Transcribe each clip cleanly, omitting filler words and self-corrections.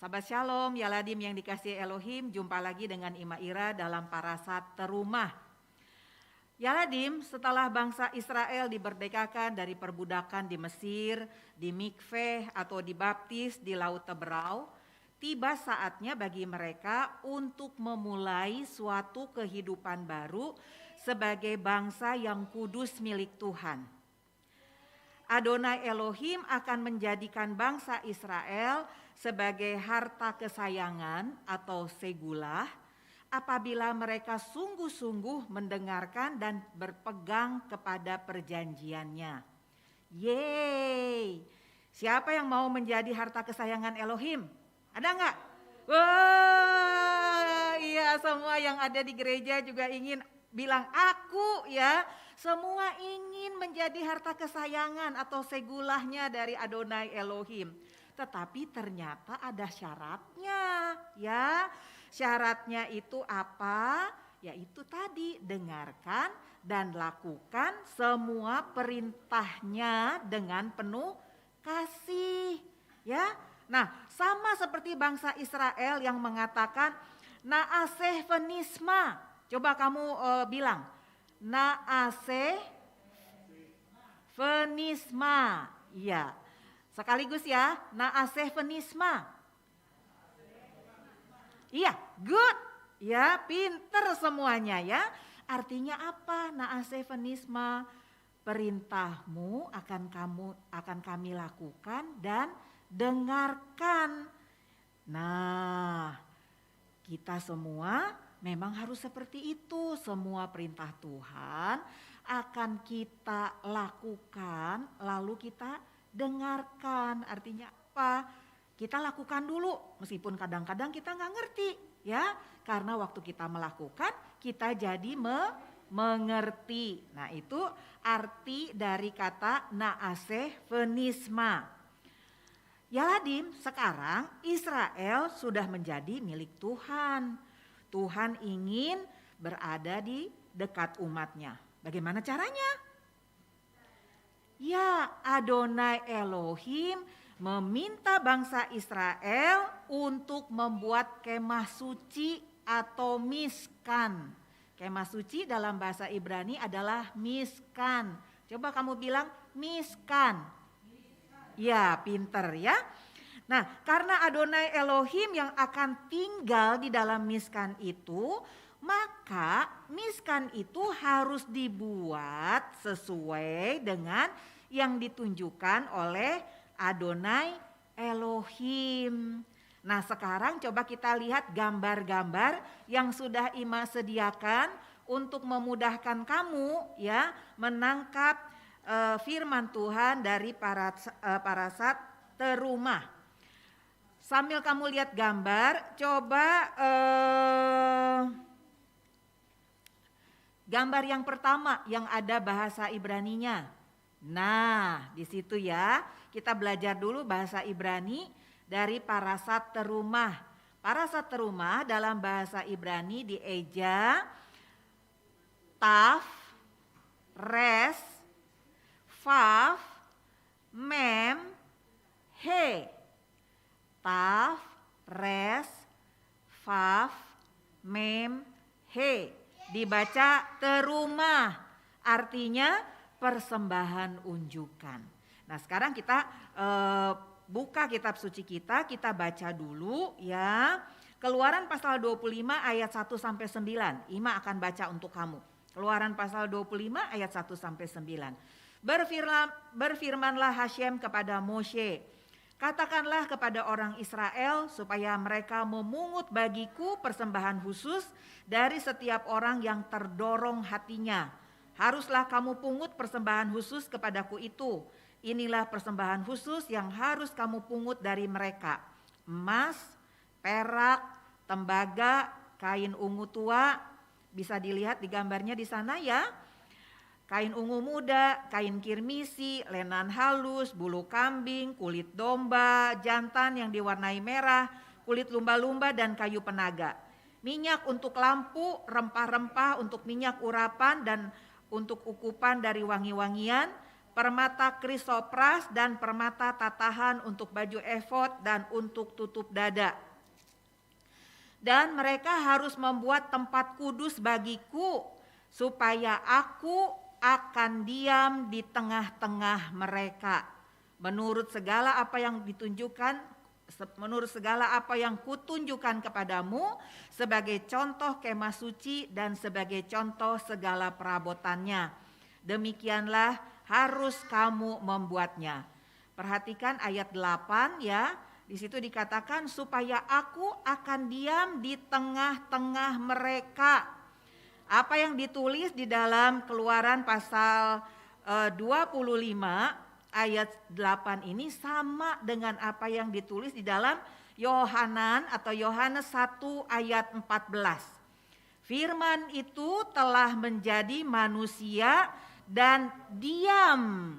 Sahabat Shalom, Yaladim yang dikasihi Elohim, jumpa lagi dengan Ima Ira dalam Parasat Terumah. Yaladim, setelah bangsa Israel diberdekakan dari perbudakan di Mesir, di Mikveh atau dibaptis di Laut Teberau, tiba saatnya bagi mereka untuk memulai suatu kehidupan baru sebagai bangsa yang kudus milik Tuhan. Adonai Elohim akan menjadikan bangsa Israel sebagai harta kesayangan atau segulah apabila mereka sungguh-sungguh mendengarkan dan berpegang kepada perjanjiannya. Yeay! Siapa yang mau menjadi harta kesayangan Elohim? Ada enggak? Wah, iya, semua yang ada di gereja juga ingin bilang aku ya. Semua ingin menjadi harta kesayangan atau segulahnya dari Adonai Elohim. Tetapi ternyata ada syaratnya ya. Syaratnya itu apa? Yaitu tadi, dengarkan dan lakukan semua perintahnya dengan penuh kasih ya. Nah, sama seperti bangsa Israel yang mengatakan naaseh venisma. Coba kamu bilang naaseh venisma. Iya. Sekaligus ya, naaseh venisma. Iya, good. Ya, pinter semuanya ya. Artinya apa? Naaseh venisma. Perintahmu akan kami lakukan dan dengarkan. Nah, kita semua memang harus seperti itu. Semua perintah Tuhan akan kita lakukan, lalu kita dengarkan. Artinya apa? Kita lakukan dulu, meskipun kadang-kadang kita nggak ngerti, ya. Karena waktu kita melakukan, kita jadi mengerti. Nah, itu arti dari kata naaseh venisma. Yaladim, sekarang Israel sudah menjadi milik Tuhan. Tuhan ingin berada di dekat umatnya. Bagaimana caranya? Ya, Adonai Elohim meminta bangsa Israel untuk membuat kemah suci atau miskan. Kemah suci dalam bahasa Ibrani adalah miskan. Coba kamu bilang miskan. Ya, pinter ya. Nah, karena Adonai Elohim yang akan tinggal di dalam miskan itu, maka miskan itu harus dibuat sesuai dengan yang ditunjukkan oleh Adonai Elohim. Nah, sekarang coba kita lihat gambar-gambar yang sudah Ima sediakan untuk memudahkan kamu ya menangkap firman Tuhan dari Parasat Terumah. Sambil kamu lihat gambar, coba gambar yang pertama yang ada bahasa Ibraninya. Nah, di situ ya, kita belajar dulu bahasa Ibrani dari Parasat Terumah. Parasat Terumah dalam bahasa Ibrani dieja taf, res, faf, mem, he. Taf, res, faf, mem, he. Dibaca terumah, artinya persembahan unjukan. Nah, sekarang kita buka kitab suci kita baca dulu ya. Keluaran pasal 25 ayat 1 sampai 9. Ima akan baca untuk kamu. Keluaran pasal 25 ayat 1 sampai 9. Berfirmanlah Hashem kepada Moshe, katakanlah kepada orang Israel supaya mereka memungut bagiku persembahan khusus dari setiap orang yang terdorong hatinya. Haruslah kamu pungut persembahan khusus kepadaku itu. Inilah persembahan khusus yang harus kamu pungut dari mereka. Emas, perak, tembaga, kain ungu tua. Bisa dilihat di gambarnya di sana ya. Kain ungu muda, kain kirmisi, lenan halus, bulu kambing, kulit domba, jantan yang diwarnai merah, kulit lumba-lumba dan kayu penaga. Minyak untuk lampu, rempah-rempah untuk minyak urapan dan untuk ukupan dari wangi-wangian, permata krisopras dan permata tatahan untuk baju efod dan untuk tutup dada. Dan mereka harus membuat tempat kudus bagiku, supaya aku akan diam di tengah-tengah mereka. Menurut segala apa yang kutunjukkan kepadamu sebagai contoh kemah suci dan sebagai contoh segala perabotannya. Demikianlah harus kamu membuatnya. Perhatikan ayat 8 ya. Di situ dikatakan supaya aku akan diam di tengah-tengah mereka. Apa yang ditulis di dalam Keluaran pasal 25 ayat 8 ini sama dengan apa yang ditulis di dalam Yohanes 1 ayat 14. Firman itu telah menjadi manusia dan diam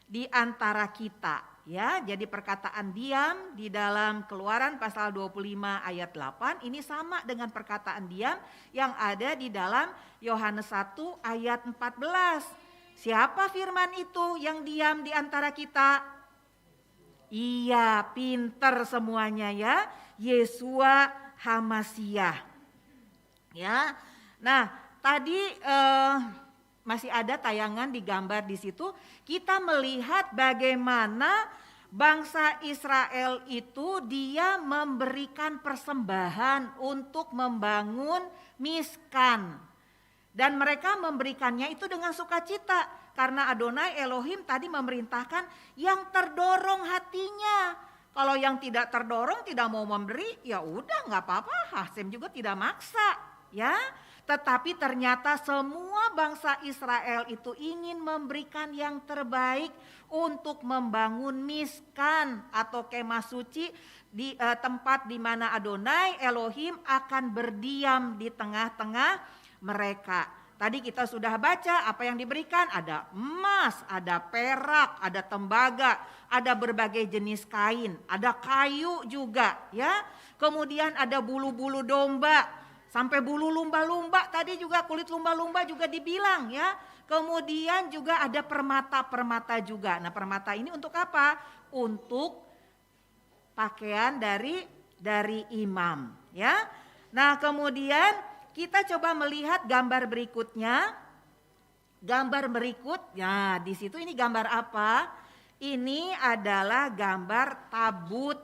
di antara kita. Ya, jadi perkataan diam di dalam Keluaran pasal 25 ayat 8 ini sama dengan perkataan diam yang ada di dalam Yohanes 1 ayat 14. Siapa firman itu yang diam di antara kita? Iya, pinter semuanya ya. Yesua Hamasyah. Ya. Nah, tadi masih ada tayangan di gambar di situ, kita melihat bagaimana bangsa Israel itu dia memberikan persembahan untuk membangun Miskan. Dan mereka memberikannya itu dengan sukacita karena Adonai Elohim tadi memerintahkan yang terdorong hatinya. Kalau yang tidak terdorong tidak mau memberi, ya udah nggak apa-apa, Hasem juga tidak maksa, ya. Tetapi ternyata semua bangsa Israel itu ingin memberikan yang terbaik untuk membangun Miskan atau kemah suci di tempat di mana Adonai Elohim akan berdiam di tengah-tengah mereka. Tadi kita sudah baca apa yang diberikan, ada emas, ada perak, ada tembaga, ada berbagai jenis kain, ada kayu juga ya. Kemudian ada bulu-bulu domba. Sampai bulu lumba-lumba tadi juga, kulit lumba-lumba juga dibilang ya. Kemudian juga ada permata-permata juga. Nah, permata ini untuk apa? Untuk pakaian dari imam ya. Nah, kemudian kita coba melihat gambar berikutnya. Gambar berikutnya di situ ini gambar apa? Ini adalah gambar tabut.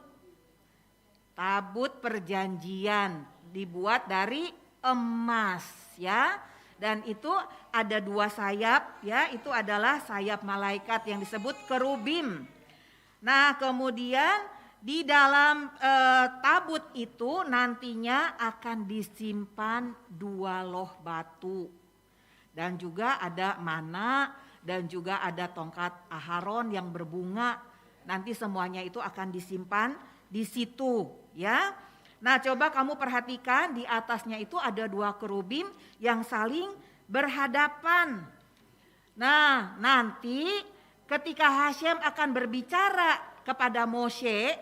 Tabut perjanjian. Dibuat dari emas ya, dan itu ada dua sayap ya, itu adalah sayap malaikat yang disebut kerubim. Nah, kemudian di dalam tabut itu nantinya akan disimpan 2 loh batu, dan juga ada mana, dan juga ada tongkat Aharon yang berbunga. Nanti semuanya itu akan disimpan di situ ya. Nah, coba kamu perhatikan di atasnya itu ada 2 kerubim yang saling berhadapan. Nah, nanti ketika Hashem akan berbicara kepada Moshe,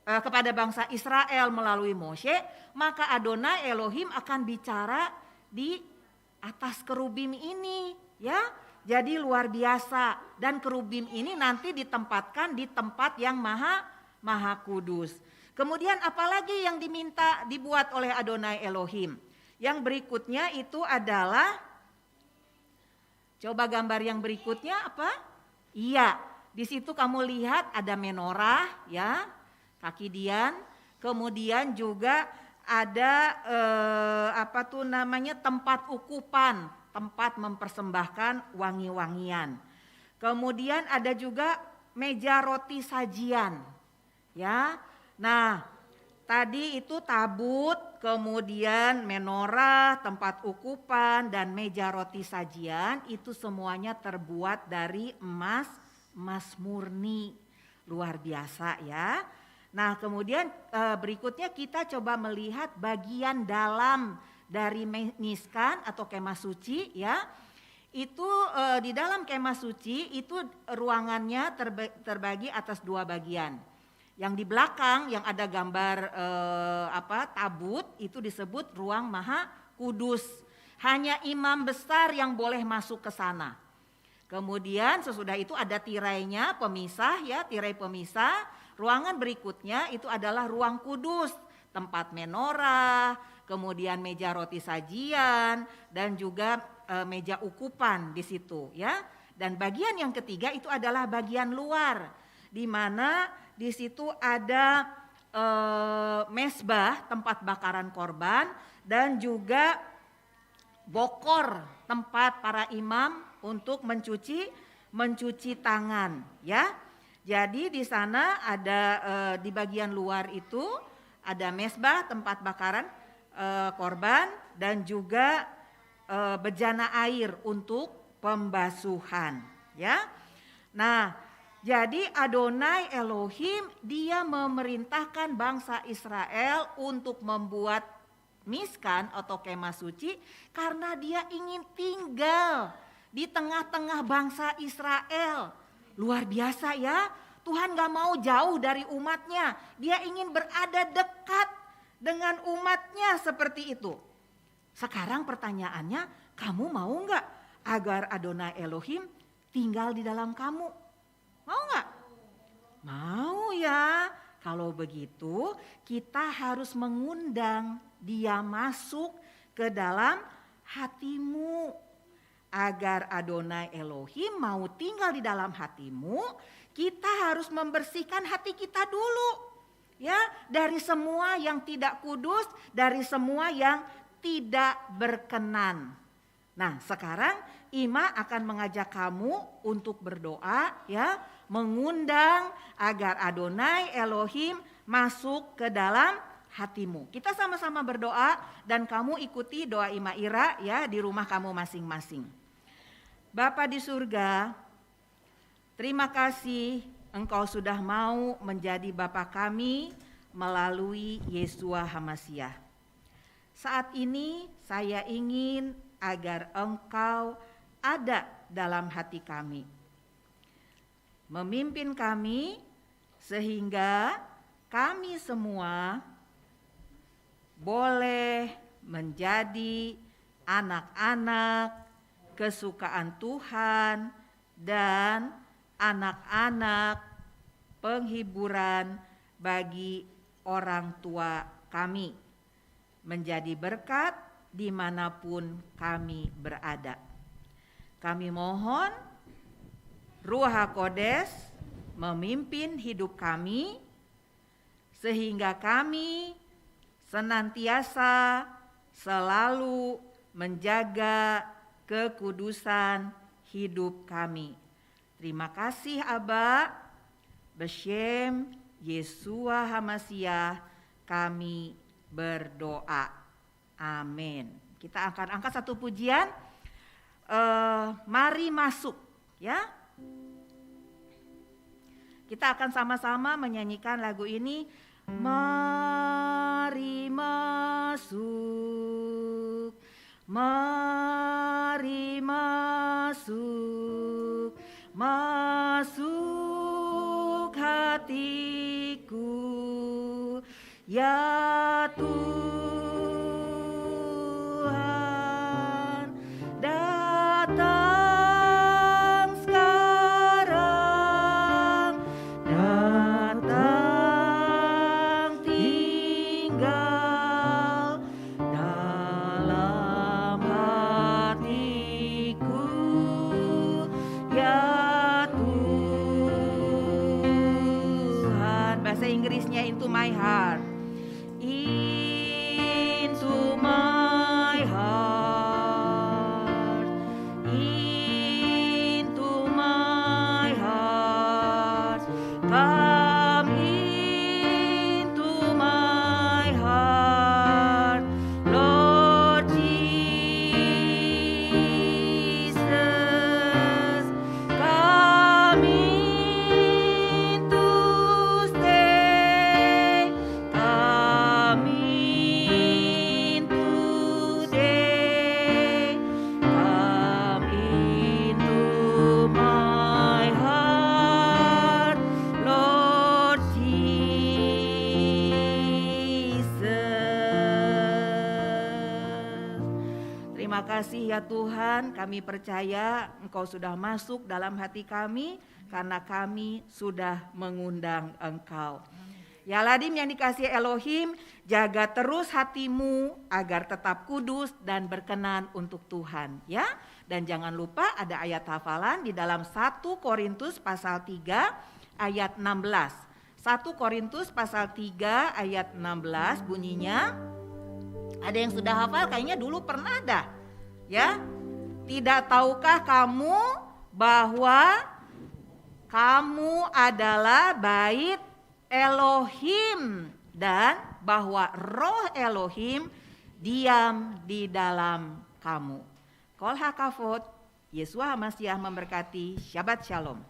kepada bangsa Israel melalui Moshe, maka Adonai Elohim akan bicara di atas kerubim ini, ya. Jadi luar biasa, dan kerubim ini nanti ditempatkan di tempat yang maha kudus. Kemudian apalagi yang diminta dibuat oleh Adonai Elohim? Yang berikutnya itu adalah, coba gambar yang berikutnya apa? Iya, di situ kamu lihat ada menorah ya, kaki dian. Kemudian juga ada tempat ukupan, tempat mempersembahkan wangi-wangian. Kemudian ada juga meja roti sajian ya. Nah, tadi itu tabut, kemudian menorah, tempat ukupan, dan meja roti sajian itu semuanya terbuat dari emas murni. Luar biasa ya. Nah, kemudian berikutnya kita coba melihat bagian dalam dari Miskan atau kemah suci ya. Itu di dalam kemah suci itu ruangannya terbagi atas 2 bagian. Yang di belakang yang ada gambar tabut itu disebut ruang maha kudus. Hanya imam besar yang boleh masuk ke sana. Kemudian sesudah itu ada tirainya, pemisah ya, tirai pemisah. Ruangan berikutnya itu adalah ruang kudus, tempat menorah, kemudian meja roti sajian dan juga meja ukupan di situ ya. Dan bagian yang ketiga itu adalah bagian luar, di mana di situ ada mesbah, tempat bakaran korban, dan juga bokor, tempat para imam untuk mencuci tangan ya. Jadi di sana ada di bagian luar itu ada mesbah, tempat bakaran korban, dan juga bejana air untuk pembasuhan ya. Nah, jadi Adonai Elohim dia memerintahkan bangsa Israel untuk membuat miskan atau kemah suci karena dia ingin tinggal di tengah-tengah bangsa Israel. Luar biasa ya, Tuhan gak mau jauh dari umatnya. Dia ingin berada dekat dengan umatnya seperti itu. Sekarang pertanyaannya, kamu mau gak agar Adonai Elohim tinggal di dalam kamu? Mau gak? Mau ya. Kalau begitu kita harus mengundang dia masuk ke dalam hatimu. Agar Adonai Elohim mau tinggal di dalam hatimu, kita harus membersihkan hati kita dulu. Ya, dari semua yang tidak kudus, dari semua yang tidak berkenan. Nah, sekarang Ima akan mengajak kamu untuk berdoa ya, mengundang agar Adonai Elohim masuk ke dalam hatimu. Kita sama-sama berdoa dan kamu ikuti doa Ima Ira ya di rumah kamu masing-masing. Bapa di surga, terima kasih Engkau sudah mau menjadi Bapa kami melalui Yeshua HaMasyiah. Saat ini saya ingin agar Engkau ada dalam hati kami. Memimpin kami sehingga kami semua boleh menjadi anak-anak kesukaan Tuhan dan anak-anak penghiburan bagi orang tua kami, menjadi berkat dimanapun kami berada. Kami mohon Ruach HaKodes memimpin hidup kami sehingga kami senantiasa selalu menjaga kekudusan hidup kami. Terima kasih Aba, Beshem Yeshua HaMasyiah kami berdoa. Amin. Kita akan angkat satu pujian. Mari masuk ya. Kita akan sama-sama menyanyikan lagu ini. Mari masuk, mari masuk, masuk hatiku ya Tuhan, datang sekarang, datang tinggal dalam hatiku ya Tuhan. Bahasa Inggrisnya into my heart. Into my heart, into my heart, come into my heart, Lord Jesus, come in to stay, come in to Terima kasih ya Tuhan, kami percaya Engkau sudah masuk dalam hati kami karena kami sudah mengundang Engkau. Ya Ladim yang dikasihi Elohim, jaga terus hatimu agar tetap kudus dan berkenan untuk Tuhan ya. Dan jangan lupa ada ayat hafalan di dalam 1 Korintus pasal 3 ayat 16. 1 Korintus pasal 3 ayat 16 bunyinya, ada yang sudah hafal kayaknya dulu pernah dah ya. Tidak tahukah kamu bahwa kamu adalah bait Elohim dan bahwa roh Elohim diam di dalam kamu. Kol hakavod, Yeshua HaMashiach memberkati. Shabbat Shalom.